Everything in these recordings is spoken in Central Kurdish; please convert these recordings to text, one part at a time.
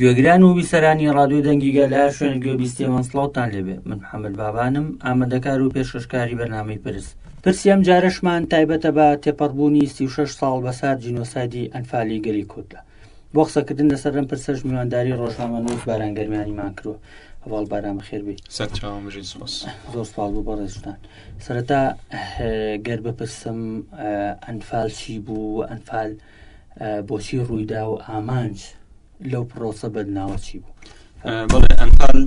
گوێگران و بیسەرانی ڕادیۆ دەنگیگە لە هەر شوێنە گوێ بیستێمە سڵاوتان لێبێ. من محەممەد بابانم، ئامادەکار و پێشکەشکاری بەرنامەی پرسی ئەم جارەشمان تایبەتە بە تێپەڕبوونی 36 ساڵ بەسەر جینۆسایدی ئەنفالی گەلی کوردە. بۆ قسەکردن لەسەر ئەم پرسەش میوانداری ڕۆژنامەنووس بارانگەرمیانیمان کردووە. هەواڵ باران بەخێر بێ. زۆر سپاس بۆ بەڕێزتان. سەرەتا گەر بپرسم ئەنفال چی بوو، ئەنفال بۆچی ڕوویدا و ئامانج لەو پرۆسە بەدناوە چی بوو؟ بەڵێ ئەنفال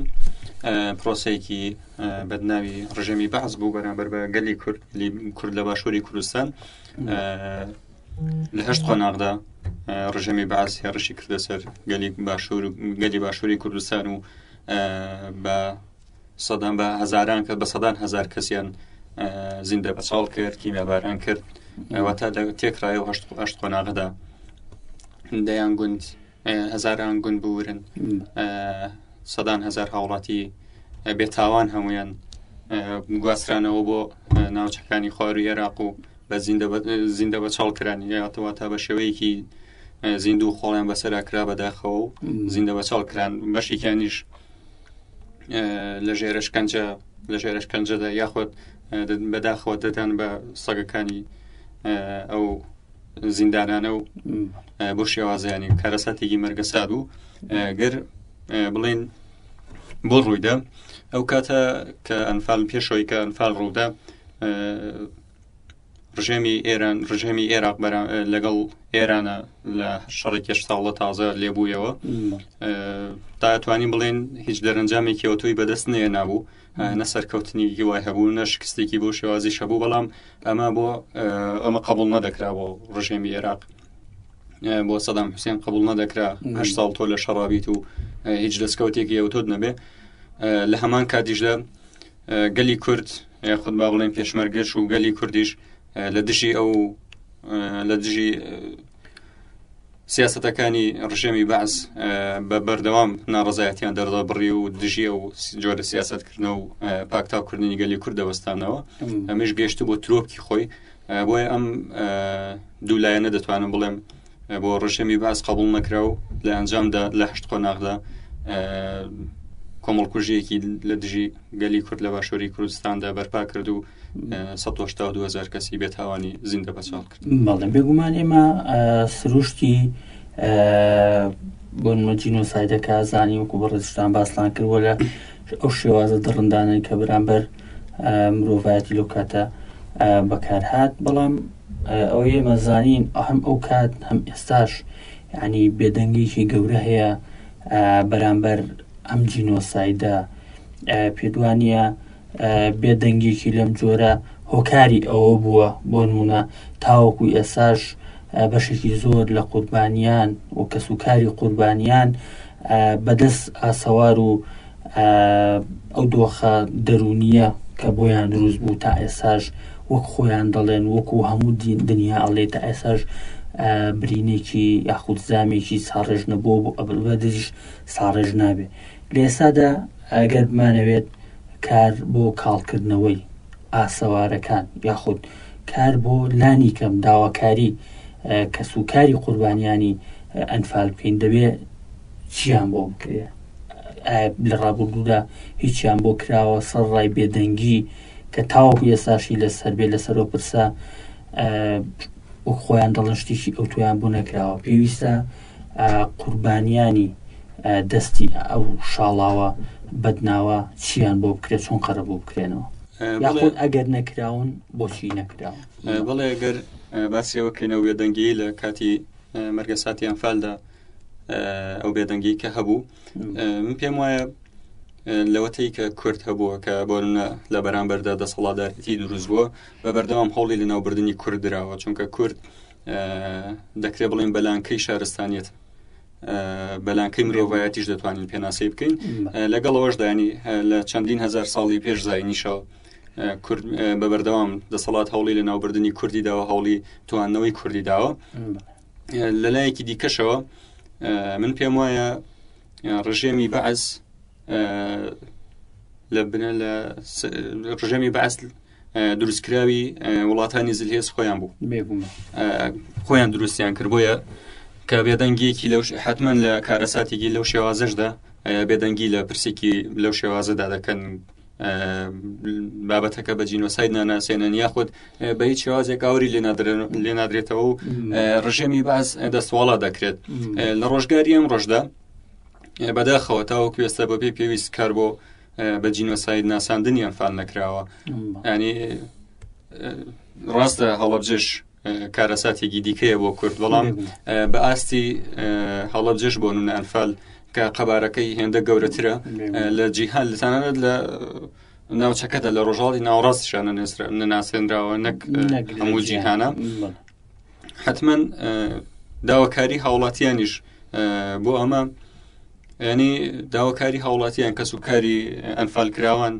پرۆسەیەکی بەدناوی ڕژێمی بەعز بوو بەرامبەر بە گەلی کورد لە باشووری کوردستان. لە هەشت قۆناغدا ڕژێمی بەعز هێڕشی کردە سەر گەلی باشووری کوردستان و بە هەزاران کە بە سەدان هەزار کەسیان زیندە بەچاڵ کرد، کیمیاباران کرد. واتە لە تێکرایە و هەشت قۆناغدا دەیان گوند هەزاران گوند بورن، سەدان هەزار هاوڵاتی بێتاوان هەمویان گواسترانەوە بۆ ناوچەکانی خواروی عێراق و بە زیندە بەچاڵ کرانی یاتەواتە بە شێوەیەکی زیندوو خۆڵیان بەسەرا کرا بەداخەوە و زیندە بەچاڵ کران. بەشێکیانیش لە ژێرە شکنجەدا یاخود بەداخەوە دەدان بە سەگەکانی ئەو زیندانانە و بۆ شێوازیانی کارەساتێکی مەرگەساد و گەر بڵێن بۆ ڕوویدا ئەو کاتە کە ئەنفال پێشەوەی کە ئەنفال ڕوودا ڕژێمی عێراق لەگەڵ ئێرانە لە شەڕێکی ساڵە تازە لێبوویەوە. داتوانین بڵێن هیچ دەرەنجامێکی ئەوتۆی بەدەست نەبوو، نە سەرکەوتنی وای هەبوو، نە شکستێکی بۆ شێوازی شەبوو، بەڵام ئەمە قبول نەدەکرا بۆ ڕژێمی عێراق، بۆ سەدام حوسێن قبول نەدەکرا 8 ساڵ تۆ لە شەڕابیت و هیچ دەستکەوتێکی ئەوتۆت نەبێ. لە هەمان کاتیشدا گەلی کورد یاخود با بڵێن پێشمەرگەش و گەلی کوردیش لە دژی سیاسەتەکانی ڕژێمی بەعز بە بەردەوام ناڕەزایەتیان دەردەبڕی و دژی و جۆرە سیاسەتکردنەوە و پاکتاوکردنی گەلی کورد دەوەستانەوە. ئەمەش گەیشت بۆ ترۆپکی خۆی، بۆیە ئەم دوولایەنە دەتوانم بڵێم بۆ ڕژێمی بەعز قبول نەکرا و لە ئەنجامدا لە هەشت قۆناغدا کۆمەڵکوژیەکی لە دژی گەلی کورد لە باشووری کوردستاندا بەرپا کرد و 182,000 کەسی بێتاوانی زیندە بەچاڵ کرد. بەڵێ بێگومان ئێمە سروشتی بۆ جینۆسایدەکە زانی وەکو بەڕێزشتان باسلان کردووە لە ئەو شێوازە دڕندانەی کە بەرامبەر مرۆڤایەتی لەو کاتە بەکارهات. بەڵام ئەوەی ئێمە زانین هەم ئەو کات هەم ئێستاش یعنی بێدەنگێکی گەورە هەیە بەرامبەر ئەم جینۆسایدە. پێدوانیە بێدەنگێکی لەم جۆرە هۆکاری ئەوە بووە بۆ نمونە تاوەکو ئێساش بەشێکی زۆر لە قوربانیان و کەسوکاری قوربانیان بەدەست ئاسەوار و ئەو دۆخە دەرونیە کە بۆیان دروست بوو تا ئێساش وەک خۆیان دەڵێن وەکو هەموو دنیا ئەڵێ تا ئێساش برینێکی یاخود زامێکی ساڕێژ نەبووە بۆ ئەبلبەدەژیش ساڕێژ نابێ. لە ئێستادا ئەگەر بمانەوێت کار بۆ کاڵکردنەوەی ئاسەوارەکان یاخود کار بۆ لانی کەم داواکاری کەسوکاری قوربانیانی ئەنفال بکەین دەبێ چیان بۆ بکرێ؟ لە ڕابردوودا هیچیان بۆ کراوە سەر ڕای بێدەنگی کە تاوەکو ئێستاشی لەسەر بێ لەسەرۆ پرسە وەک خۆیان دەڵن شتێکی ئەوتۆیان بۆ نەکراوە. پێویستە قوربانیانی دەستی ئەو شاڵاوە بەدناوە چیان بۆ بکرێت، چۆن قەرە بۆ بکرێنەوە، یاخود ئەگەر نەکراون بۆچی نەکراون؟ بەڵێ ئەگەر باسیەوە بکەینەوە بێدەنگی لە کاتی مەرگەساتی ئەنفالدا ئەو بێدەنگی کە هەبوو، من پێم وایە لەوەتەی کە کورد هەبووە کە بۆنە لە بەرامبەردا دەسەڵاتدارەتی دروست بووە بە بەردەوام هەوڵی لە ناوبردننی کورد درراوە، چونکە کورد دەکرێت بڵێن بەلانکەی شارستانیت بەلانکەی مرۆڤایەتیش دەتوانین پێناسی بکەین. لەگەڵەوەشدا ینی لە چەندین هەزار ساڵی پێش زاینیشەوە کورد بە بەردەوام دەسەڵات هەوڵی لە ناوبردننی کوردی داوە، هەوڵی توانەوەی کوردی داوە. لەلایەکی دیکەشەوە من پێم وایە ڕژێمی بەعز لە ڕژێمی بەعز دروستکراوی وڵاتانی زلهێز خۆیان بوو، خۆیان دروستیان کرد. بۆیە کە بێدەنگیەکی لەو حتمما لە کارەساتێکی لەو شێوازەشدا بێدەنگی لە پرسێکی لەو شێوازەدا دەکەن بابەتەکە بە جینۆساید ناناسێنن یاخود بە هیچ شێوازێک ئاوری لێ نادرێتەوە و ڕژێمی باز دەستواڵا دەکرێت لە ڕۆژگاری ئەم ڕۆژدا بەداخەوە تاوەکو ئێستا بە پێی پێویست کار بۆ بە جینۆساید ناساندنی ئەنفال نەکراوە ینی ڕاستە هەڵەبجێش کارەساتێکی دیکەیە بۆ کورد بەڵام بە ئاستی هەڵەبجێش بۆ نونە ئەنفال کە قەبارەکەی هێندە گەورەترە لە جیهان لەتانەت لە ناوچەکەدا لە ڕۆژاڵی ناوەڕاستیشان نەناسێنراوە نەک هەموو جیهانە حتمما داواکاری هاوڵاتیانیش بۆ ئەمە ینی داواکاری هاوڵاتیان کەس و کاری ئەنفال کراوان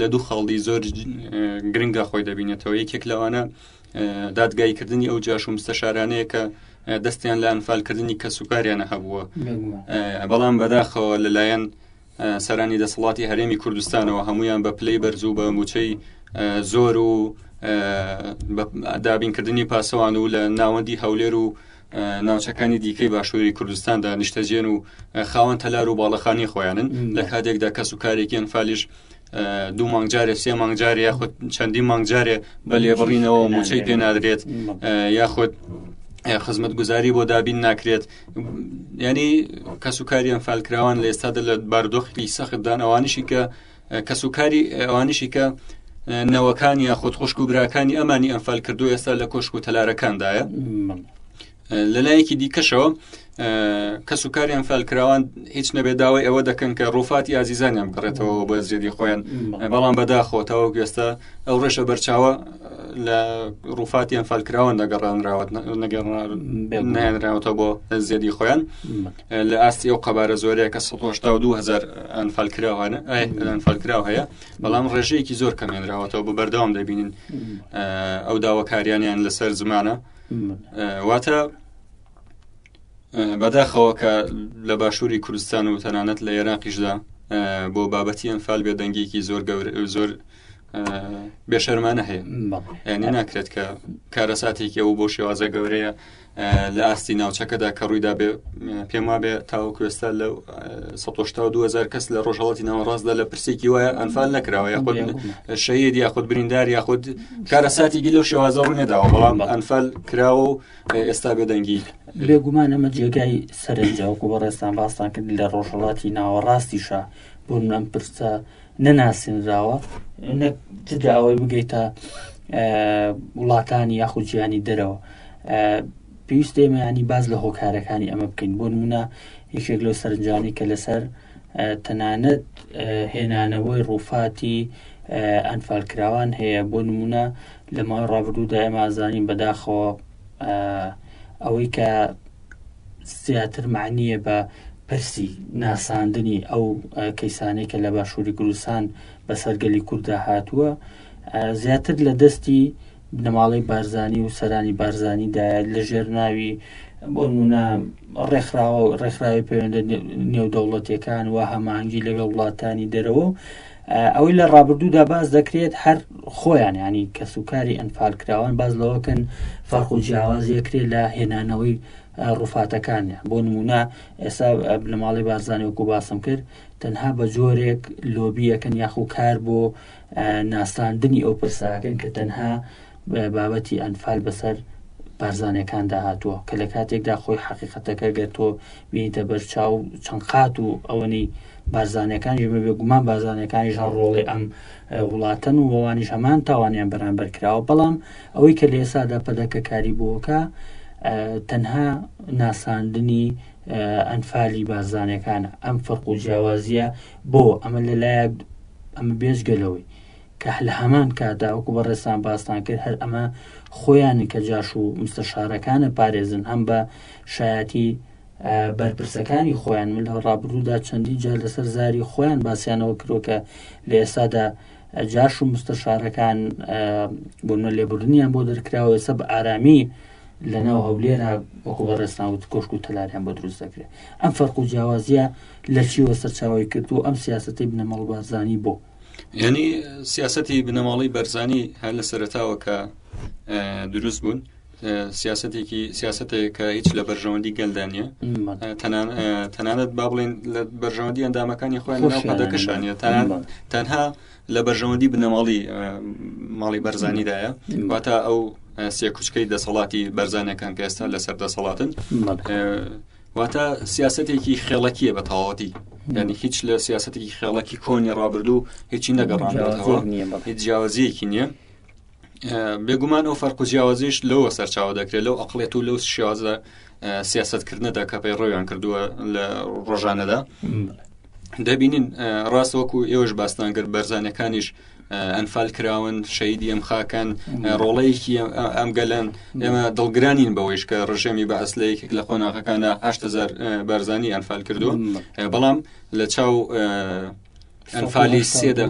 لە دوو خەڵی زۆر گرنگە خۆی دەبینێتەوە یەکێک لەوانە دادگایکردنی ئەو جاش و مستەشارانەیە کە دەستیان لە ئەنفالکردنی کەسوکاریانە هەبووە بەڵام بەداخەوە لەلایەن سەرانی دەسەڵاتی هەرێمی کوردستانەوە هەمویان بە پلەی بەرزوو بە موچەی زۆر و دابینکردنی پاسەوان و لە ناوەندی هەولێر و ناوچەکانی دیکەی باشووری کوردستاندا نیشتەجێن و خاوەن تەلار و باڵەخانی خۆیانن لە کاتێکدا کەسوکارێکی ئەنفالیش دوو مانگجارێ سێ مانگجارێ یاخود چەندی مانگجارێ بە لێبڕینەوە موچەی پێ نادرێت یاخود خزمەت گوزاری بۆ دابین ناکرێت ینی کەسوکاری ئەنفالکراوان لە ئێستادا لە بارودۆخی سەختدان ئەوانیشی کە کەسوکاری ئەوانیشی کە نەوەکانی یاخود خوشک و براکانی ئەمانی ئەنفال کردو ئێستا لە کۆشک و تەلارەکاندایە لەلایەکی دیکەشەوە کەسوکاری ئەنفالکراوان هیچ نەبێ داوای ئەوە دەکەن کە ڕووفاتی ئازیزانیان بگەڕێتەوە بۆ زیێدی خۆیان بەڵام بەداخۆتەوە گوێستا ئەو ڕێشە بەرچاوە لە ڕووفاتی ئەنفالکراوان دەگەڕانراوە نەهێنراوەتەوە بۆ زیێدی خۆیان لە ئاستی ئەو قەبارە زۆرەیە کە 182,000 ئەنفالکراو هەیە بەڵام ڕێژەیەکی زۆر کەمێنراوەتەوە بە بەردەوام دەبینین ئەو داواکاریانیان لەسەر زمانە واتە بەداخەوە کە لە باشووری کوردستان و تەنانەت لە عێراقیشدا بۆ بابەتی ئەنفال بێدەنگێکی زۆر بێشەرمانە هەیە یعنی ناکرێت کە کارەساتێکی ئەو بۆ شێوازە گەورەیە لە ئاستی ناوچەکەدا کە ڕوویدا بێ پێم وابێ تاوەکو ئێستا لە 182,000 کەس لە ڕۆژهەڵاتی ناوەڕاستدا لە پرسێکی وایە ئەنفال نەکراوە یاخود شەهید یاخود بریندار یاخود کارەساتێکی لەو شێوازە ڕوونێداوە بەڵام ئەنفال کراوە و ئێستا بێدەنگی بێگومان ئەمە جێگای سەرنجەوەکو بەڕێستان باستان کرد لە ڕۆژهەڵاتی ناوەڕاستیشە بۆ ئەم پرسە نەناسێنراوە نەداوای بگەیتە وڵاتانی یاخود جیهانی دەرەوە پێویست ئێمە ینی باز لە هۆکارەکانی ئەمە بکەین بۆ نمونە یەکێک لەو سەرنجانی کە لەسەر تەنانەت هێنانەوەی ڕووفاتی ئەنفالکراوان هەیە بۆ نمونە لە ماوەی ڕابردوودا ئێمە ئازانین بەداخەوە ئەوەی کە زیاتر معنیە بە پرسی ناساندنی ئەو کەیسانەی کە لە باشووری کوردستان بەسەرگەلی کووردا هاتووە زیاتر لە دەستی بنەماڵی بارزانی و سەرانی بارزانیدایە لە ژێرناوی بۆ نمونە ڕێکخراوی پەیوەندە نێودەوڵەتیەکان و هەماهەنگی لەگەڵ وڵاتانی دەرەوە ئەوەی لە ڕابردوودا باز دەکرێت هەر خۆیان ینی کەسوکاری ئەنفالکراوان باز لەوەکەن فەرق و جیاوازیەکرێت لە هێنانەوەی ڕووفاتەکانە بۆ نمونە ئێستا بنەماڵی بارزانی وەکو باسم کرد تەنها بە جۆرێک لۆبیەکەن یاخو کار بۆ ناساندنی ئەو پرساکەن کە تەنها بابەتی ئەنفال بەسەر بارزانەکاندا هاتووە کە لە کاتێکدا خۆی حقیقەتەکە گەر تۆ بینیتە بەرچاو چەند قات و ئەوەنی بارزانەکانی ژمە بێگومان بارزانەکانیش هەر ڕۆڵی ئەم وڵاتەن و ئەوانیش هەمان تاوانیان بەرامبەر کراوە بەڵام ئەوەی کە لە ئێسادا پەدەکە کاری بۆکە تەنها ناساندنی ئەنفالی بارزانەکانە ئەم فەرق و جیاوازیە بۆ ئەمە لەلایەک ئەمە بێژگەلەوەی کە لە هەمان کاتا وەکو بەڕێستان باستان کرد هەر ئەمە خۆیان کە جاش و مستەشارەکانە پارێزن هەم بە شایەتی بەرپرسەکانی خۆیان من لە ڕابردوودا چەندی جار لەسەر زاری خۆیان باسییانەوە کردوکە لە ئێستادا جاش و مستەشارەکان بۆنە لێبوردنیان بۆ دەرکراوە ئێستا بە ئارامی لەناو هەولێرە وەکو بەڕێستان و کۆشک و تەلاریان بۆ دروست دەکرێت ئەم فەرق و جیاوازیە لە چیوە سەرچاوی کردو ئەم سیاسەتی بنەماڵ بارزانی بۆ یعنی سیاسەتی بنەماڵی بەرزانی هەر لە سەرەتاوە کە دروست بوون سیاستێک کە هیچ لە بەرژەوەندی گەلدانە تەنانەت با بڵێن لە بەرژەوەندی ئەندامەکانی خۆیان ناو قەدەکەشانە تەنها لە بەرژەوەندی بنەماڵی ماڵی بەرزانیدایە واتە ئەو سێ کوچکەی دەسەڵاتی بەرزانەکان کە ئێستا لەسەر دەسەڵاتن واتە سیاستێکی خێڵەکیە بە تەواوەتی یعنی هیچ لە سیاستێکی خێڵەکی کۆنی ڕابردوو هیچی نەگەڕانەوە هیچ جیاوازیەکی نییە بێگومان ئەو فەرق و جیاوازیش لەوە سەرچاوە دەکرێت لەو ئەقڵێت و لەو شێوازە سیاستکردنەدا کە پێی ڕۆیان کردووە لە ڕۆژانەدا دەبینین ڕاست وەکو ئێوەش باستان کرد بەرزانەکانیش ئەنفال کراون شەیدی ئەم خاکەن ڕۆڵەیەکی ئەم گەلەن ئێمە دڵگرانین بەوەیش کە ڕژێمی بە ئەسلەیەکێک لە قۆناغەکانە 8,000 بەرزانی ئەنفال کردووە بەڵام لە چاو ئەنفالی سێدا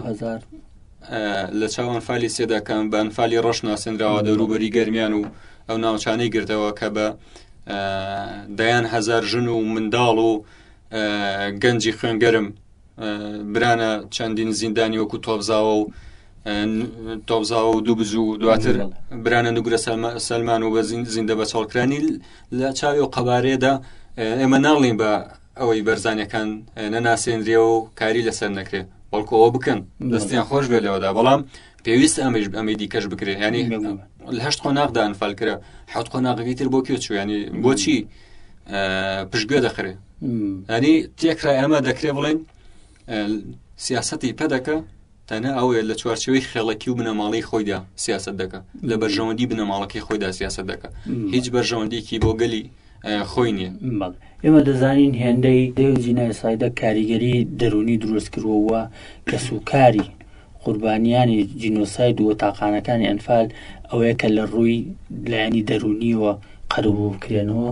لە چاو ئەنفالی سێداکەم بە ئەنفالی ڕەش ناسێنراوە دەوروبەری گەرمیان و ئەو ناوچانەی گرتەوە کە بە دەیان هەزار ژن و منداڵ و گەنجی خوێنگەرم برانە چەندین زیندانی وەکو تۆبزاوە و دوو بزوو دواتر برانە نوگرە سەلمان و بە زیندە بە چاڵکرانی لە چاوی و قەبارەیەدا ئێمە ناڵین بە ئەوەی بەرزانەکان نەناسێنرێەوە و کاری لەسەر نەکرێت بەڵکو ئەوە بکەن دەستیان خۆش بێ لەوەدا بەڵام پێویست ئەمەی دیکەش بکرێت ینی لە 8 قۆناغدا ئەنفال کرا 7 قۆناغەکەی تر بۆ کوێ چوو ینی بۆچی پشتگوێ دەخرێ ینی تێکرای ئەمە دەکرێت بڵێن سیاسەتی پەدەکە تەنها ئەوەیە لە چوارچەوەی خێڵەکی و بنەماڵی خۆیدا سیاست دەکە لە بەرژەوەندی بنەماڵەکەی خۆیدا سیاست دەکە هیچ بەرژەوەندێکی بۆ گەلی خۆی نییە ئێمە دەزانین هێندەی دەوجینە سایدە کاریگەری دەرونی دروست کردووە کە سوکاری قوربانیانی جینۆساید و تاقانەکانی ئەنفال ئەوەیە کە لە ڕووی لایەنی دەرونیەوە قەرەبوو بکرێنەوە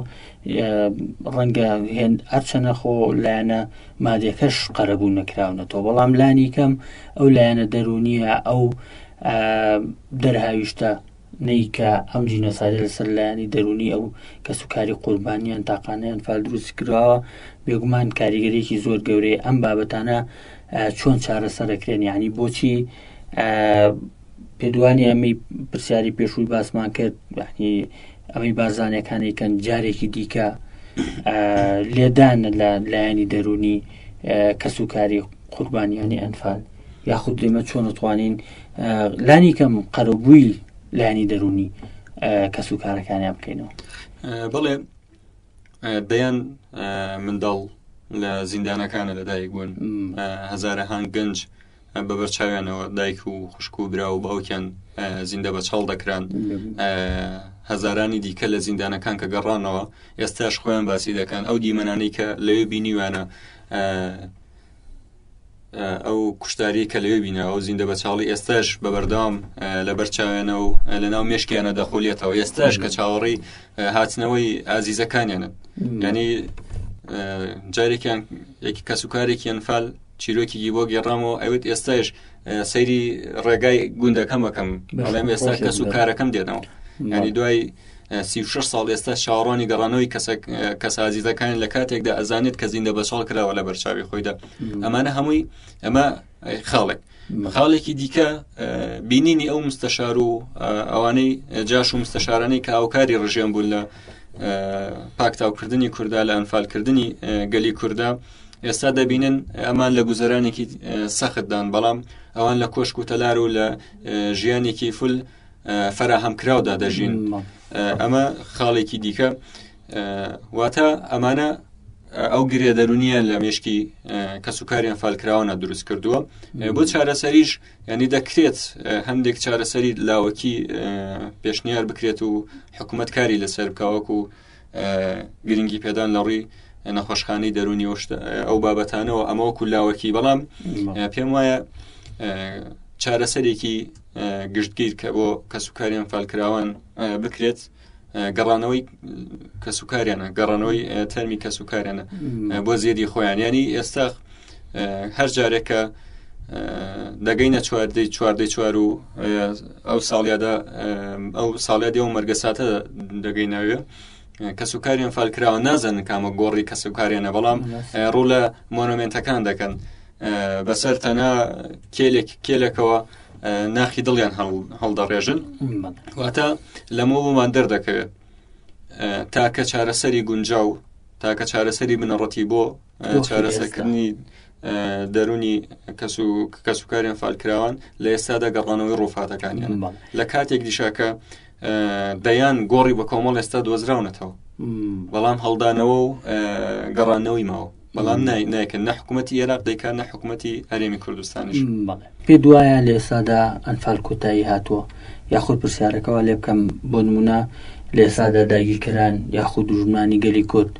ڕەنگە هەرچەنە خۆ لایەنە مادێکەش قەرەبوو نەکراونەتەوە بەڵام لانی کەم ئەو لایەنە دەرونیە ئەو دەرهاویشتە نەیکە ئەم جینۆسایدە لەسەر لایەنی دەرونی ئەو کە سوکاری قوربانیان تاقانەیان ئەنفال دروست کراوە بێگومان کاریگەریەکی زۆر گەورەیە ئەم بابەتانە چۆن چارەسەرەکرێن یعنی بۆچی پێدوانی ئەمەی پرسیاری پێشووی باسمان کرد یعنی ئەمەی بارزانەکانێکەن جارێکی دیکە لێدانە لە لایەنی دەرونی کە سوکاری قوربانیانی ئەنفال یاخود دێمە چۆن دەتوانین لانی کەم قەرەبووی لایەنی دەرونی کە سوکارەکانیان بکەینەوە بەڵێ دەیان منداڵ لە زیندانەکانە لەدایک بوون هەزارەهان گەنج بە بەرچاویانەوە دایک و خوشک و برا و باوکیان زیندە بە چاڵ دەکران هەزارانی دیکە لە زیندانەکان کە گەڕانەوە ئێستاش خۆیان باسی دەکەن ئەو دیمەنانەی کە لەوێ بینیوانە ئەو کوشتاری کە لەوێ بینە ئەو زیندە بە چاڵی ئێستاش بە بەردەوام لە بەرچاوێنە و لە ناو مێشکیانە دەخۆلێتەوە ئێستاش کە چاوەڕی هاتنەوەی ئازیزەکانیانن ینی جارێکیان یەکی کەسوکارێکی ئەنفال چیرۆکێکی بۆ گێڕامەوە ئەوێت ئێستاش سەیری ڕێگای گوندەکەم بەکەم بەڵام ئێستا کەسوکارەکەم دێنەوە ینی دوای 36 ساڵ ئێستا چاوەڕوانی گەڕانەوەی کەس ئازیزەکان لە کاتێکدا ئەزانێت کە زیندە بە چاڵ کراوە لە بەرچاوی خۆیدا ئەمانە هەمووی ئەمە خاڵێکی دیکە بینینی ئەو مستەشار و ئەوانەی جاش و مستەشارانەی کە ئاوکاری ڕژێن بوون لە پاکتاوکردنی کووردا لە ئەنفالکردنی گەلی کووردا ئێستا دەبینن ئەمان لە گوزەرانێکی سەختدان بەڵام ئەوان لە کۆشک و تەلار و لە ژیانێکی فول فەراهەمکراودا دەژین ئەمە خاڵێکی دیکە واتە ئەمانە ئەو گرێ دەرونیە لە مێشکی کەسوکاریان فالکراوانە دروست کردووە بۆ چارەسەریش ینی دەکرێت هەندێک چارەسەری لاوەکی پێشنیار بکرێت و حکوومەتکاری لەسەر بکەوەک و گرنگی پێدان لە ڕووی نەخۆشخانەی دەرونی ئەو بابەتانەوە ئەمەوەکو لاوەکی بەڵام پێم وایە چارەسەرێکی گشتگیر کە بۆ کەسوکاریان فالکراوان بکرێت گەڕانەوەی کەسوکاریانە گەڕانەوەی تەرمی کەسوکاریانە بۆ زیێدی خۆیان ینی ئێستا هەر جارێکە دەگەینە چواردەی چوار و ئەو ساڵیادا ئەو ساڵیادی و مەرگەساتە دەگەینەوێ کەسوکاریان فالکراوە نازانن کامە گۆڕی کەسوکاریانە بەڵام ڕوو لە مۆنومنتەکان دەکەن بەسەر تەنها کێلێکەوە ناخی دڵیان هەڵدەڕێژن واتە لەمەوەمان دەردەکەوێت تاکە چارەسەری گونجاو تاکە چارەسەری بنەڕەتی بۆ چارەسەرکردنی دەرونی کەسوکاریان فالکراوان لە ئێستادا گەڕانەوەی ڕووفاتەکانیان لە کاتێک دیشاکە دەیان گۆڕی بە کۆمەڵ ئێستا دۆزراونەتەوە بەڵام هەڵدانەوە و گەڕانەوەی ماوە بەڵام نایکەن نە حکوومەتی عێراق دەیکات نە حکوومەتی هەرێمی کوردستانیش. پێ دوایە لە ئێستادا ئەنفال کۆتایی هاتووە یاخود پرسیارەکەەوە لێ بکەم بۆ نمونە لە ئێستادا داگیرکەران یاخود دوژمنانی گەلی کورد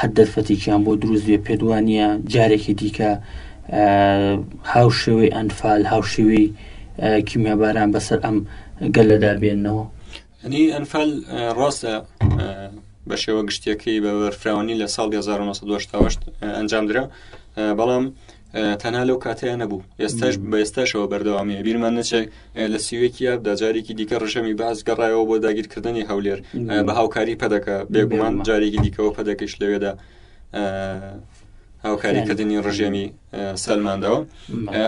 هەر دەرفەتێکیان بۆ دروست بێ پێدوانیە جارێکی دیکە هاوشێوەی ئەنفال هاوشێوەی کیمیاباران بەسەر ئەم گەلەدا بێنەوە. ئەنی ئەنفال ڕاستە بە شێوە گشتیەکەی بە بەرفراوانی لە ساڵی 1970 ئەنجام درا بەڵام تەنها لەو کاتەیە نەبوو ئێستاش بە ئێستاشەوە بەردەوامەیە بیرمان نەچێت لە سیوێکی یابدا جارێکی دیکە ڕژەمی باز گەڕایەوە بۆ داگیرکردنی هەولێر بە هاوکاری پەدەکە بێگومان جارێکی دیکەەوە پەدەکەش لەوێدا هاوکاریکردنی ڕژێمی سەلماندەوە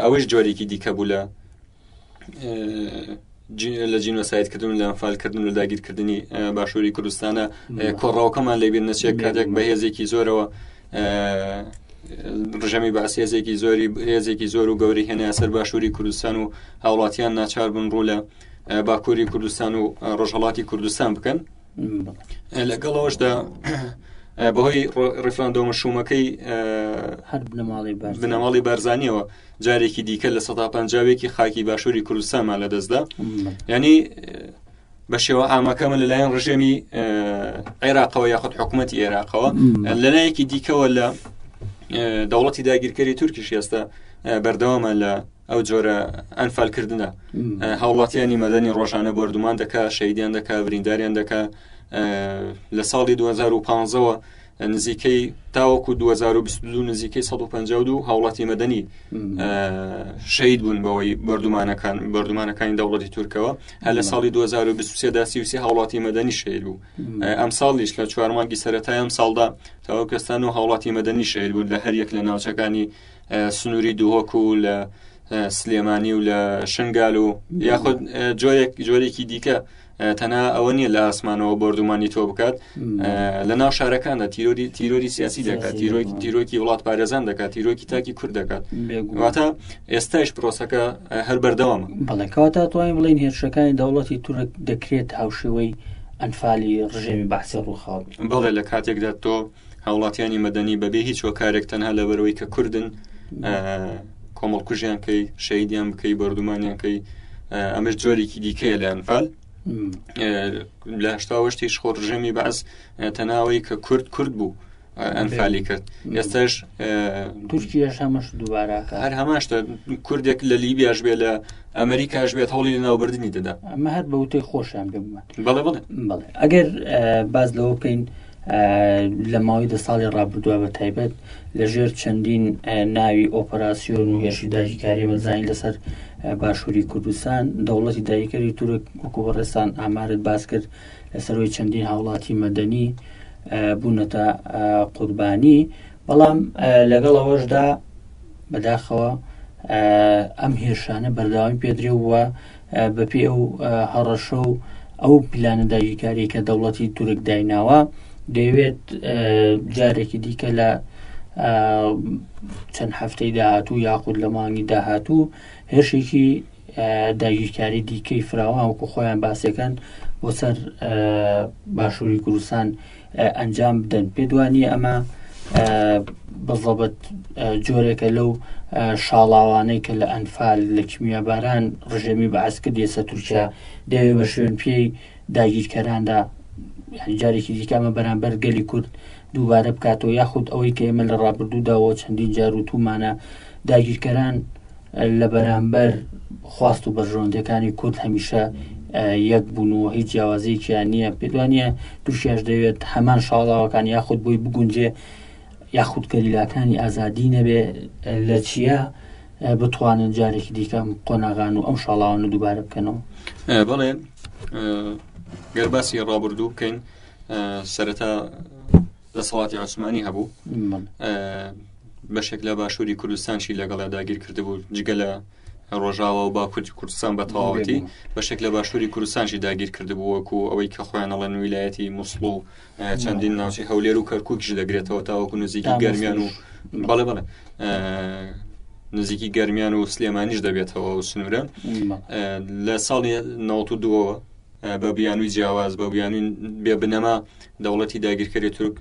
ئەوەش جۆرێکی دیکە بوو لە جینۆسایدکردن لە ئەنفالکردن و داگیرکردنی باشووری کوردستانە کۆڕاوکەمان لێبیر نەچێت کاتێک بە هێزێکی زۆرەوە ڕژەمی باسی هێزێکی زۆر و گەوری هێنای سەر باشووری کوردستان و هاوڵاتیان ناچار بن ڕوو لە باکووری کوردستان و ڕۆژهەڵاتی کوردستان بکەن لەگەڵەوەشدا بەهۆی ڕێفراندۆمە شومەکەی بنەماڵی بارزانیەوە جارێکی دیکە لە 150 خاکی باشووری کوردستانمان لەدەستدا یعنی بە شێوە ئامەکەمە لەلایەن ڕژێمی عێراقەوە یاخود حکوومەتی عێراقەوە لەلایەکی دیکەوە لە دەوڵەتی داگیرکەری تورکیش ئێستا بەردەوامە لە ئەو جۆرە ئەنفالکردنە هاوڵاتیانی مەدەنی ڕۆژانە بەردومان دەکا شەیدیان دەکا برینداریان دەکا لە ساڵی 2015ەوە نزیکەی تاوەکو 2022 نزیکەی 152 هاوڵاتی مەدەنی شەید بوون بەوەی بەردومانەکانی دەوڵەتی تورکەوە هەر لە ساڵی 2023دا 33 هاوڵاتی مەدەنی شەید بوو ئەم ساڵیش لە 4 مانگی سەرەتای ئەم ساڵدا تاوەکەستان و هاوڵاتی مەدەنی شەید بوون لە هەر یەک لە ناوچەکانی سنووری دووهۆک و لە سلێمانی و لە شنگال و یاخود جۆرێکی دیکە تەنها ئەوە نییە لە ئاسمانەوە بەردومانی تۆ بکات لە ناو شارەکاندا تیرۆری سیاسی دەکات تیرۆکی وڵات پارێزان دەکات تیرۆکی تاکی کورد دەکات واتە ئێستاش پرۆسەکە هەر بەردەوامە بەڵێکەوەتا توانین بڵین هێرشەکانی دەوڵەتی تورک دەکرێت هاوشێوەی ئەنفالی ڕژێمی بەحسی ڕووخاو بەڵێ لە کاتێکدا تۆ هاوڵاتیانی مەدەنی بەبێ هیچ وەکارێک تەنها لەبەرەوەی کە کوردن کۆمەڵکوژیان کەی شەیدیان بکەی بەردومانیان کەی ئەمەش جۆرێکی دیکەیە لە ئەنفال لە هەشتاوەشتی خۆڕژەمی بەعس تەناوەی کە کورد بوو ئەنفالی کرد ئێستاش تورکیاش هەمەش دووبارەکە هەر هەماشتە کوردێک لە لیبیاش بێ لە ئەمریکاش بێت هەوڵی لە ناوبردننی دەدا ئەمە هەر بە وتەی خۆشیان بێبمە بەڵێ ئەگەر باز لەوە بکەین لە ماوەی 10 ساڵی ڕابردووە بە تایبەت لەژێر چەندین ناوی ئۆپەراسیۆن و هێرشی داگیرکاری مەزانی لەسەر باشووری کوردستان دەوڵەتی داگیرکەری تورک وەکو بەڕێستان ئامارت باس کرد لەسەرەوەی چەندین هاوڵاتی مەدەنی بوونەتە قوربانی بەڵام لەگەڵەوەشدا بەداخەوە ئەم هێرشانە بەرداوامی پێدرێ وە بەپێ ئەو هەڕەشە و ئەو پلانە داگیرکاری کە دەوڵەتی تورک دایناوە دەیەوێت جارێکی دیکە لە چەند هەفتەی داهاتوو یاخود لە مانگی داهاتوو هێرشێکی داگیرکاری دیکەی فراوان وەکو خۆیان باسیەکەن بۆ سەر باشووری کوردستان ئەنجام بدەن پێدوانی ئەمە بەزەبەت جۆرێکە لەو شاڵاوانەی کە لە ئەنفال لە کیمیاباران ڕژێمی بەعس کرد ئێستا تورکیا دەوێت بە شوێن پێی داگیرکەراندا جارێکی دیکەمە بەرامبەر گەلی کورد دووبارە بکاتەوە یاخود ئەوەی کە ئێمە لە ڕابردووداوە چەندین جار و تومانە داگیرکەران لە بەرامبەر خواست و بەرژەوەندەکانی کورد هەمیشە یەک بوون و هیچ جیاوازەیەکیان نییە پێدوانیە تووشیاش دەوێت هەمان شاڵاوەکان یاخود بۆی بگونجێ یاخود کەلیلاکانی ئازادی نەبێ لە چیە بتوانن جارێکی دیکەم قۆناغان و ئەم شاڵاوانە دووبارە بکەنەوە. بەڵێ گەرباسی ڕابردوو بکەین سەرەتا دەسەڵاتی عوسمانی هەبوو بەشێک لە باشووری کوردستانشی لەگەڵا داگیر کرده بوو جگە لە ڕۆژاوا و باکووری کوردستان بە تەواوەتی بەشێک لە باشووری کوردستانشی داگیر کردبوو وەکو ئەوەی کە خۆیان ئەڵێن ویلایەتی مووسڵ و چەندین ناوچەی هەولێر و کەرکووکیش دەگرێتەوە تاوەکو نزیکی گەرمیان و بەڵێ نزیکی گەرمیان و سلێمانیش دەبێتەوە و سنوورە لە ساڵی 92ەوە بە بیانووی جیاواز بە بیانووی بێبنەما دەوڵەتی داگیرکەری تورک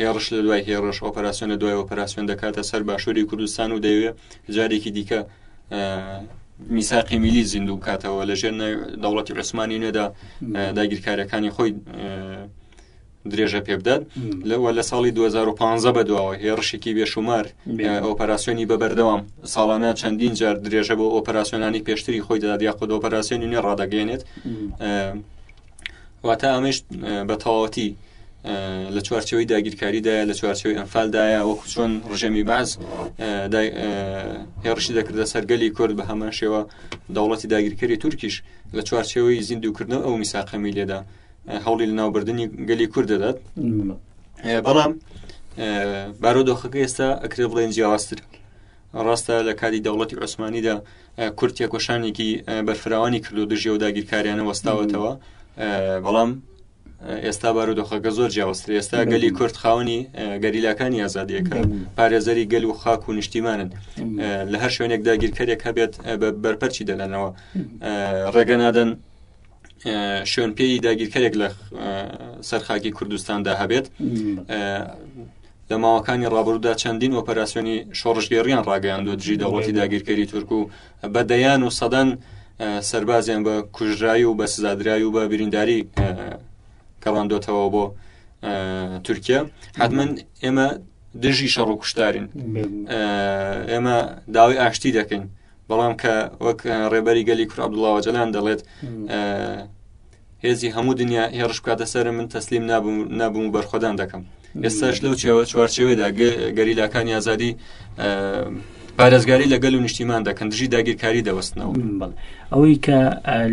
هێڕش لە دوای هێڕش ئۆپەراسیۆن لە دوای ئۆپەراسیۆن دەکاتە سەر باشووری کوردستان و دەوێت جارێکی دیکە میساقی میلی زیندوو بکاتەوە لەژێر دەوڵەتی عوسمانی نوێدا داگیرکاریەکانی خۆی درێژە پێ بدات لە ساڵی 2015 بەدواوە هێڕشێکی بێشومار ئۆپەراسیۆنی بەبەردەوام ساڵانە چەندین جار درێژە بۆ ئۆپەراسیۆنانی پێشتری خۆی دەدات یاخود ئۆپەراسیۆنی نوێ ڕادەگەێنێت واتە ئەمەش بە تەواوەتی لە چوارچەوەی داگیرکاریدایە لە چوارچەوەی ئەنفالدایە وەکو چۆن ڕژەمی باز هێڕشی دەکردە سەرگەلی کورد بە هەمان شێوە دەوڵەتی داگیرکەری تورکیش لە چوارچەوەی زیندووکردنەوە ئەو میساقەمی لێدا هەوڵی لە ناوبردننی گەلی کورد دەدات بەڵام بارودۆخەکە ئێستا ئەکرێ بڵێن جیاوازتر ڕاستە لە کاتی دەوڵەتی عوسمانیدا کورد تێکۆشانێکی بەرفراوانی کردو دژێ و داگیرکاریانە وەستاوەتەوە بەڵام ئێستا بارودۆخەکە زۆر جیاوازتر ئێستا گەلی کورد خاوەنی گەریلاکانی ئازادیەکە پارێزەری گەل و خاک و نیشتیمانن لە هەر شوێنێک داگیرکەرێک هەبێت بەرپەرچی دەلەنەوە ڕێگە نادەن شوێن پێی داگیرکەرێک لە سەرخاکی کوردستاندا هەبێت لە ماوەکانی ڕابردوودا چەندین ئۆپەراسیۆنی شۆڕژگێڕیان ڕاگەیاندوە دژی دەوڵەتی داگیرکەری تورک و بەدەیان و سەدەن سەربازیان بە کوژرایی و بە سزادرایی و بە برینداری کەڕاندۆتەوە بۆ تورکیا حتمەن ئێمە دژی شەڕ و کوشتارین ئێمە داوای ئاشتی دەکەین بەڵام کە وەک ڕێبەری گەلی کوڕ عەبدوڵڵا ئۆجەلان دەڵێت هێزی هەموو دنیا هێڕش بکاتە سەرم من تەسلیم نابووم و بەرخۆدان دەکەم ئێستاش لەو چوارچێوەدا گەریلاکانی ئازادی پارێزگاری لە گەل و نیشتیمان دەکەن دژی داگیرکاری دەوەستنەوە ئەوەی کە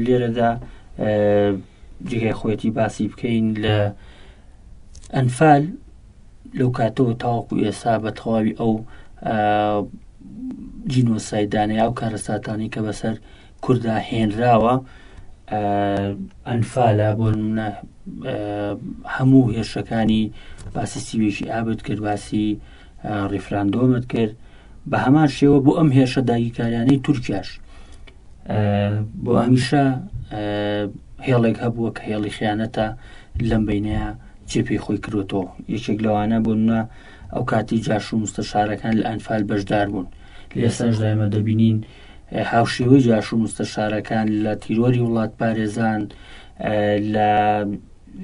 لێرەدا جێگای خۆیەتی باسی بکەین لە ئەنفال لەو کاتەوە تاوەکو ئێستا بە تەواوی ئەو جینۆسایدانەیە ئەو کارەساتانی کە بەسەر کووردا هێنراوە ئەنفالە بۆ نمونە هەموو هێرشەکانی باسی سیوێکی ئابد کرد باسی ڕیفراندۆمت کرد بە هەمان شێوە بۆ ئەم هێرشە داگیرکاریانەی تورکیاش بۆ هەمیشە هێڵێک هەبووە کە هێڵی خیانەتە لەم بینەیە جێپی خۆی کردوتەوە یەکێک لەوانە بۆ نمونە ئەو کاتی جاش و مستەشارەکان لە ئەنفال بەشدار بوون لێساش دایمە دەبینین هاوشێوەی جاش و مستەشارەکان لە تیرۆری وڵات پارێزان لە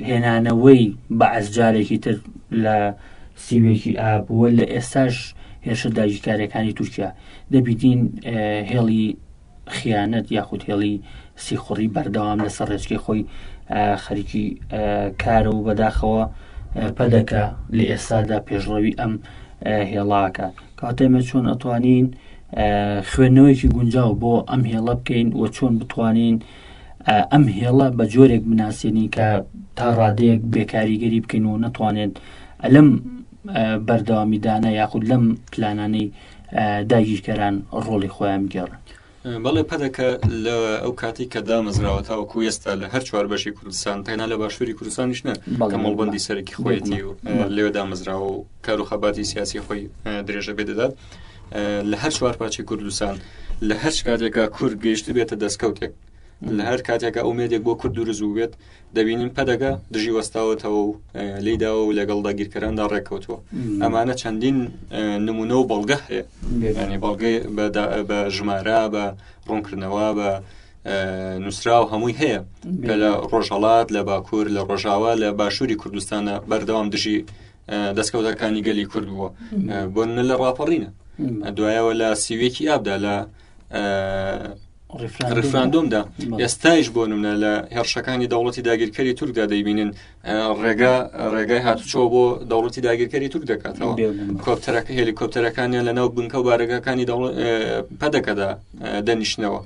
هێنانەوەی بەعەز جارێکی تر لە سیوێکی ئابووە لە ئێستاش هێرشە داگیرکاریەکانی تورکیا دەبینین هێڵی خیانەت یاخود هێڵی سیخوڕی بەردەوام لەسەر ڕێچکەی خۆی خەریکی کارە و بەداخەوە پەدەکە لە ئێستادا پێشڕەوی ئەم هێڵاکە کاتێمە چۆن ئەتوانین خوێندنەوەیکی گونجاو بۆ ئەم هێڵە بکەین و چۆن بتوانین ئەم هێڵە بە جۆرێک بناسیێنین کە تا ڕادەیەک بێکاریگەری بکەین و نەتوانێت لەم بەردەوامیدانە یاخود لەم پلانانەی داگیرکەران ڕۆڵی خۆیان بگێڕن بەڵێ پەدەکە لە ئەو کاتی کە دامەزراوە تاوەکو ئێستا لە هەر چوار بەشی کوردستان تەنها لە باشووری کوردستانیش نە کە مەڵبەندی سەرەکی خۆیەتی و لێوە دامەزراوە و کار و خەباتی سیاسی خۆی درێژە بێ دەدات لە هەر چوار پارچەی کوردستان لە هەر کاتێکە کورد گەیشت بێتە دەستکەوتێک لە هەر کاتێکە ئومێدێک بۆ کورد دروست بێت دەبینین پەدەکە دژی وەستاوەتەوە و لێداوە و لەگەڵ داگیرکەراندا ڕێککەوتووە ئەمانە چەندین نمونە و بەڵگە هەیە ینی بەڵگەی بە ژمارە بە ڕوونکردنەوە بە نووسراو هەمووی هەیە کە لە ڕۆژهەڵات لە باکوور لە ڕۆژاوا لە باشووری کوردستانە بەردەوام دژی دەستکەوتەکانی گەلی کورد بووە بۆ لە ڕاپەڕینە دوایەوە لە سیوێکی ئابدا لە ڕیفراندۆمدا ئێستایش بۆ نمونە لە هێرشەکانی دەوڵەتی داگیرکەری تورکدا دەیبینن ڕێگای هاتوچۆ بۆ دەوڵەتی داگیرکەری تورک دەکاتەوە کۆپتەرەکە هێلیکۆپتەرەکانیان لە ناو بنکە و بارەکەکانی پەدەکەدا دەنیشتنەوە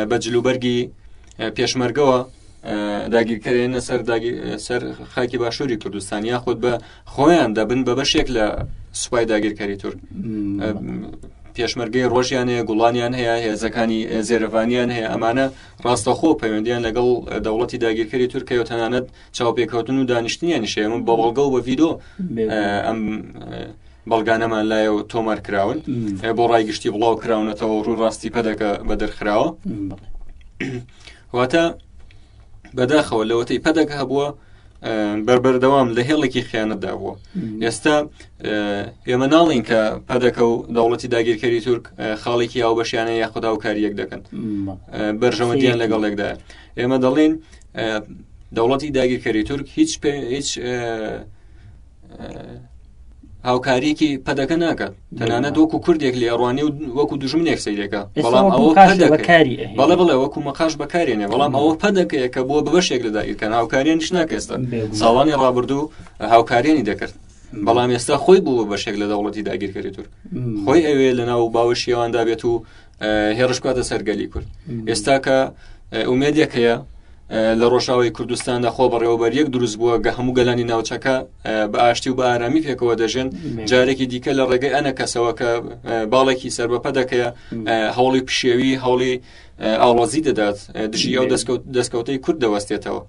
بە جلوبەرگی پێشمەرگەوە داگیرکەرێنە سەر خاکی باشووری کوردستان یاخود بە خۆیان دەبن بە بەشێک لە سوپای داگیرکەری تورک پێشمەرگەی ڕۆژیان هەیە، گوڵانیان هەیە، هێزەکانی زێرەڤانیان هەیە. ئەمانە ڕاستەخۆ پەیوەندیان لەگەڵ دەوڵەتی داگیرکەری تورکیە و تەنانەت چاوپێکەوتن و دانیشتنیانیش هەیە. بە بەڵگە و بە ڤیدۆ ئەم بەڵگانەمان لایە و تۆمار کراون بۆ ڕایگشتی بڵاو کراونەتەوە و ڕوو ڕاستی پەدەکە بەدەرخراوە. واتە بەداخەوە لەوەتەی پەدەکە هەبووە بەربەردەوام لە هێڵێکی خیانەتدا بووە. ئێستا ئێمە ناڵین کە پەدەکە و دەوڵەتی داگیرکەری تورک خاڵێکی هاوبەشیانە یاخود هاوکاریەک دەکەن، بەرژەوەندیان لەگەڵێکدایە. ئێمە دەڵێن دەوڵەتی داگیرکەری تورک هیچ هاوکاریەکی پەدەکە ناکات، تەنانەت وەکو کوردێک لە ئەڕوانی و وەکو دوژمنێک سەیرەکە، بەڵام ئەوە بەڵێ بڵێ وەکو مەقاش بەکارێنێ، بەڵام ئەوە پەدەکەیە کە بۆ بەشێک لە داگیرکەن هاوکاریانیش ناکەێستا. ساڵانی ڕابردوو هاوکاریانی دەکرد، بەڵام ئێستا خۆی بوو بەشێک لە دەوڵەتی داگیرکەری تورک، خۆی ئەوێ لە ناو باوەشیەوەندا بێت و هێڕش بکاتە سەرگەلی کورد. ئێستا کە ئومێدێک هەیە لە ڕۆژاوی کوردستاندا خۆ بەڕێوەبەریەک دروست بووە گە هەموو گەلانی ناوچەکە بە ئاشتی و بە ئارامی پێکەوە دەژێن. جارێکی دیکە لە ڕێگەی ئەنە کەسەوە کە باڵێکی سەربەپە دەکەیە هەوڵی پشێوی هەوڵی ئاڵۆزی دەدات دژی ئەو دەستکەوتەی کورد دەوەستێتەوە.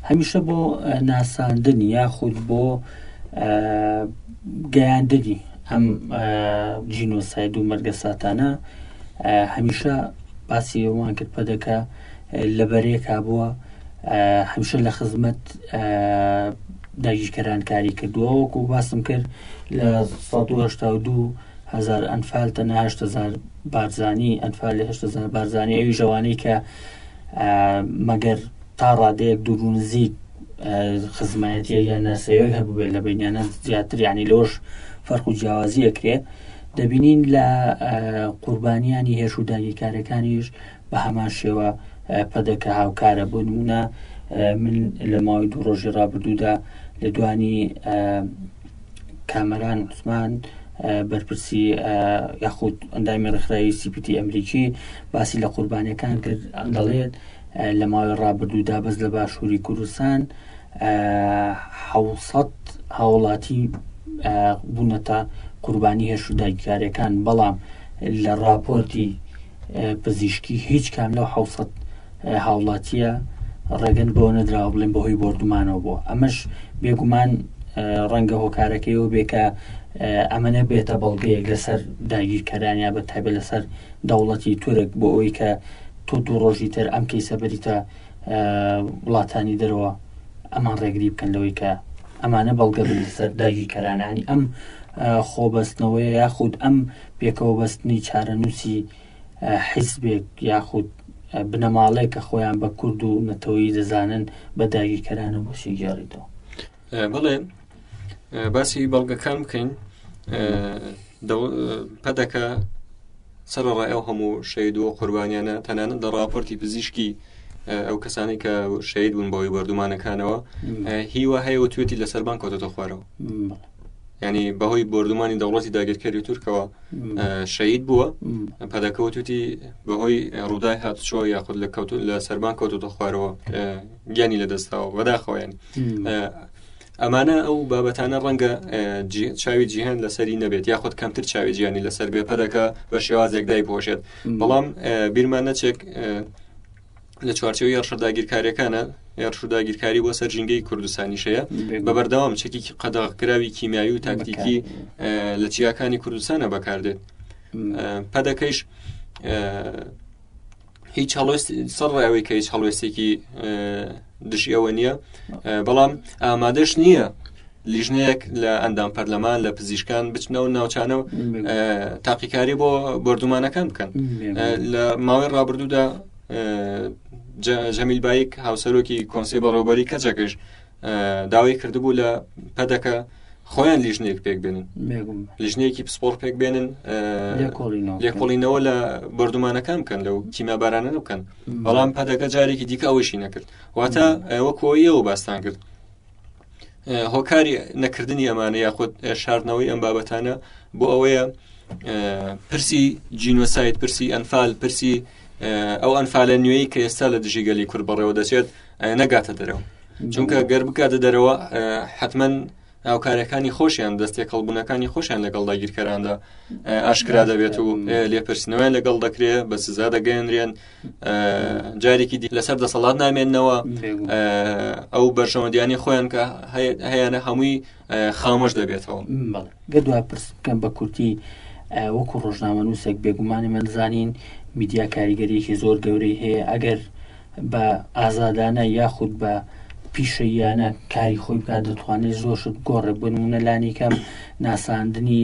هەمیشە بۆ ناساندن یاخود بۆ گەیاندنی ئەم جینۆساید و مەرگە ساتانە هەمیشە باسی ئەوان کرد پەدەکە لە بەرێکا بووە، هەمیشە لە خزمەت داگیرکەران کاری کردووە. وەکو باسم کرد لە 182,000 ئەنفال تەنها 8,000 بارزانی ئەنفال لە 8,000 بارزانی ئەوی ژەوانەی کە مەگەر تا ڕادەیەک دوور و نزیک خزمەتی یان ناسەوەی هەبوو بێت لە بینیانە زیاتر، یعنی لۆش فەرق و جیاوازی ئەکرێ. دەبینین لە قوربانیانی هێرش و داگیرکاریەکانیش بە هەمان شێوە پەدەکە هاوکارە. بۆ نمونە من لە ماوەی دوو ڕۆژی ڕابردوودا لە دوانی کامەران عوسمان بەرپرسی یاخود ئەندامی ڕێکخراوی CPT ئەمریکی باسی لە قوربانیەکان کرد. دەڵێت لە ماوەی ڕابردوودا بەس لە باشووری کوردستان 700 هاوڵاتی بوونەتە قوربانی هێرش و داگیرکاریەکان، بەڵام لە راپۆرتی پزیشکی هیچ کام لەو 700 هاوڵاتیە ڕێگەن بۆ نەدراوە بڵێن بەهۆی بردومانەوە بووە. ئەمەش بێگومان ڕەنگە هۆکارەکەیەوە بێکە ئەمەنە بێتە بەڵگەیەک لەسەر داگیرکەرانیا بە تایبەت لەسەر دەوڵەتی تورک بۆ ئەوەی کە تۆ دوو ڕۆژی تر ئەم کەیسە بەریتە وڵاتانی دەرەوە ئەمان ڕێگری بکەن لەوەی کە ئەمانە بەڵگە بن لەسەر داگیرکەرانانی ئەم خۆبەستنەوەی یاخود ئەم پێکەوە بەستنی چارەنووسی حیزبێک یاخود بنەماڵەیە کە خۆیان بە کورد و نەتەوەیی دەزانن بە داگیرکەرانە بۆشی گێڕیتەوە. بڵێ باسی بەڵگەکان بکەین. پەدەکە سەرڕای ئەو هەموو شەید و قوربانیانە تەنانەت لە راپۆرتی پزیشکی ئەو کەسانی کە شەید بوون بەوەی بەردومانەکانەوە هیوا هەیە و توێتی لە سەربان کەوتۆتە خوارەوە، ینی بەهۆی بردومانی دەوڵەتی داگیرکەری تورکەوە شەید بووە. پەدەکەوە توێتی بەهۆی ڕوودای هاتوچۆ یاخود لە سەربان کەوتۆتە خوارەوە گیانی لەدەستاوە بەداخەوەیان. ئەمانە ئەو بابەتانە ڕەنگە چاوی جیهان لەسەری نەبێت یاخود کەمتر چاوی جیهانی لەسەر بێ پەدەکە بە شێوازێک دایپۆشێت. بەڵام بیرمان نەچێک لە چوارچێوەی هێرشداگیرکاریەکانە هێرشداگیرکاری بۆ سەر ژینگەی کوردستانیشەیە بە بەردەوام چەکێکی قەدەغکراوی کیمیاوی و تاکتیکی لە چیاکانی کوردستانە بەکاردێت. پەدەکەیش هیچ سەرڕایەوەی کە هیچ هەڵوێستێکی دژی ئەوە نییە، بەڵام ئامادەش نییە لیژنەیەک لە ئەندام پەرلەمان لە پزیشکان بچنەوە ناوچانە تاقیکاری بۆ بردومانەکان بکەن. لە ماوەی ڕابردوودا جەمیل بایک هاوسەرۆکی کۆنسێی بەڕێوەبەری کەچەکەش داوای کردبوو لە پەدەکە خۆیان لیژنەیەک پێک بێنن، لیژنەیەکی پسپۆر پێک بێنن لێکۆڵینەوە لە بردومانەکان بکەن لەو کیمیابارانە بکەن، بەڵام پەدەکە جارێکی دیکە ئەوەشی نەکرد. واتە وەکۆیەوە باستان کرد هۆکاری نەکردنی ئەمانە یاخود شاردنەوەی ئەم بابەتانە بۆ ئەوەیە پرسی جینۆساید، پرسی ئەنفال، پرسی ئەو ئەنفالە نوێی کە ئێستا لە دژی گەلی کورد بەڕێوە دەچێت نەگاتە دەرەوە، چونکە گەر بکاتە دەرەوە حتمەن هاوکارەکانی خۆشیان دەستێکەڵبوونەکانی خۆشیان لەگەڵ داگیرکەراندا ئاشکرا دەبێت و لێپرسینەوەیان لەگەڵ دەکرێت بە سزا دەگەێنرێن جارێکی لەسەر دەسەڵات نامێننەوە ئەو بەرژەوەندیانی خۆیان کە هەیەە هەمووی خامۆش دەبێتەوە. گە دوای پرس بکەم بە کورتی وەکو ڕۆژنامەنووسێک بێگومانی منزانین میدیا کاریگەریەکی زۆر گەورەی هەیە ئەگەر بە ئازادانە یاخود بە پیشەیانە کاری خۆی بکات دەتوانێت زۆرشت گۆڕێ بنمونە لانی کەم ناساندنی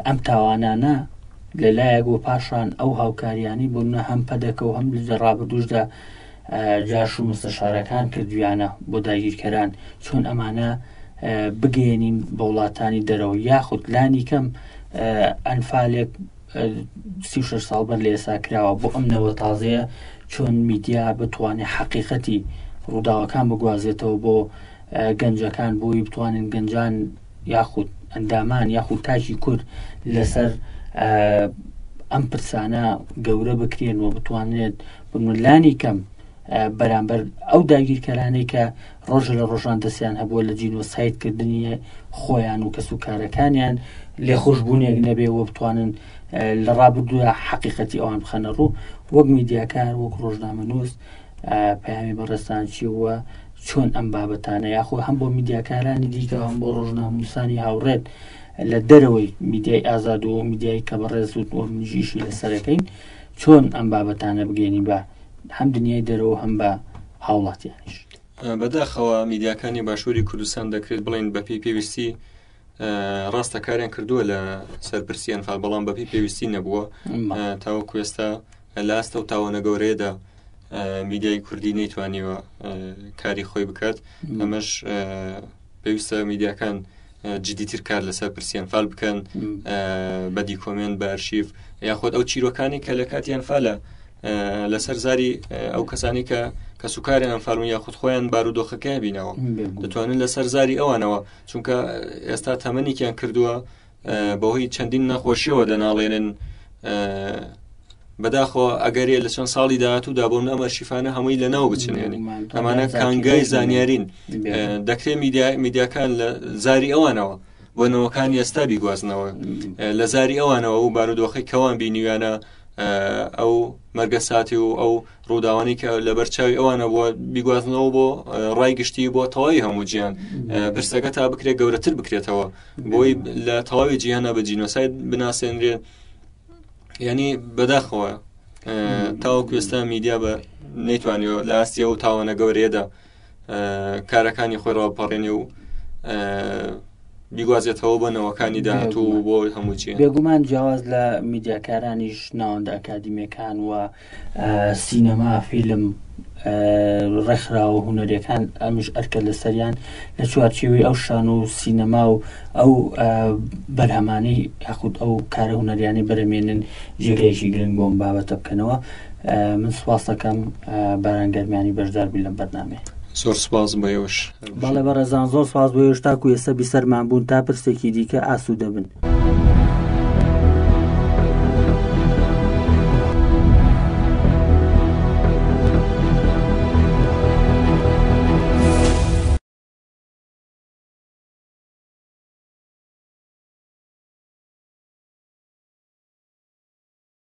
ئەم تاوانانە لەلایەک بۆ پاشان ئەو هاوکاریانی بوونە هەم پەدەکە و هەم لە ڕابردوشدا جاش و مستەشارەکان کردویانە بۆ داگیرکەران چۆن ئەمانە بگەێنین بە وڵاتانی دەرەوە یاخود لانی کەم ئەنفالێک 36 ساڵ بەر لە ئێستا کراوە بۆ ئەم نەوە تازەیە چۆن میدیا بتوانێت حەقیقەتی ڕووداوەکان بگوازێتەوە بۆ گەنجەکان بۆی بتوانن گەنجان یاخود ئەندامان یاخود تاجی کورد لەسەر ئەم پرسانە گەورە بکرێن و بتوانێت بنولانی کەم بەرامبەر ئەو داگیرکەرانەی کە ڕۆژ لە ڕۆژان دەستیان هەبووە لە جینۆسایدکردنی خۆیان و کەسوکارەکانیان لێخۆشبوونێک نەبێ و بتوانن لە ڕابردووە حەقیقەتی ئەوان بخەنە ڕوو وەک میدیاکار وەک ڕۆژنامەنووس پەیامی بەڕێستان چی وە چۆن ئەم بابەتانە یاخۆ هەم بۆ میدیاکارانی دیکە هەم بۆ ڕۆژنامەنووسانی هاوڕێت لە دەرەوەی میدیای ئازاد و میدیای کە بەڕێز و منژیشی لەسەرەکەین چۆن ئەم بابەتانە بگەێنی بە هەم دنیای دەرەوە هەم بە هاوڵاتیانیش. بەداخەوە میدیاکانی باشووری کوردستان دەکرێت بڵین بەپی پێویستی ڕاستە کاریان کردووە لە سەرپرسی ئەنفال بەڵام بەپی پێویستی نەبووە تاوەکو ئێستا لە ئاستە و تاوانە گەورەیەدا میدیای کوردی نەیتوانیوە کاری خۆی بکات ئەمەش پێویستە میدیاکان جدیتر کار لەسەر پرسی ئەنفال بکەن بە دیکۆمنت بە ئەرشیف یاخود ئەو چیرۆکانی کە لە کاتی ئەنفالە لەسەر زاری ئەو کەسانی کە سوکاریان ئەنفالون یاخود خۆیان بارودۆخەکەی بینەوە دەتوانن لەسەر زاری ئەوانەوە چونکە ئێستا تەمەنێکیان کردووە بەهۆی چەندین نەخۆشیەوە دەناڵێنن بەداخەوە ئەگەرێ لە چەند ساڵی داهاتوودا بۆ ئەمە شیفانە هەمووی لەناو بچێنێنی ئەمانە کانگای زانیارین دەکرێت میدیاکان لە زاری ئەوانەوە بۆنەوەکانی ئێستا بیگوازنەوە لە زاری ئەوانەوە و بارودۆخی کەوان بینیوانە ئەو مەرگە ساتی و ئەو ڕووداوانی کە لە بەرچاوی ئەوانە بۆ بیگوازنەوە بۆ ڕای گشتی بۆ تەواوی هەموو جیان پرسەکە تا بکرێت گەورەتر بکرێتەوە بۆی لە تەواوی جیهانە بە جینۆساید بناسێنرێت یعنی بەداخەوە تاوەکو ئێستا میدیا بە نەیتوانیەوە لە ئاستیە و تاوانە گەورەیەدا کارەکانی خۆی ڕاوپەڕێنێ و بیگوازێتەوە بۆ نەوەکانی داهاتوو بۆ هەموو چی بێگومان جیاواز لە میدیاکارانیش ناوەندە ئەکادیمیەکان و سینەما فیلم ڕێکخراوە هونەرەکان ئەمیش ئەرکە لە سەریان لە چوارچێوەی ئەو شان و سینەما و ئەو بەرهەمانەی یاخود ئەو کارە هونەریانی بەرەمێنن ژێگەیەکی گرنگ بۆم بابەتە بکەنەوە. من سوپاس دەکەم بارانگەرمیانی بەشداربی لەم بەرنامەیە. زۆر سوپاس بۆ ئێوەش. بەڵێ بەڕێزان زۆر سوپاس بۆ ئێوەش تاکو ئێستا بیسەرمان بوون تا پرسێکی دیکە ئاسوودە بن.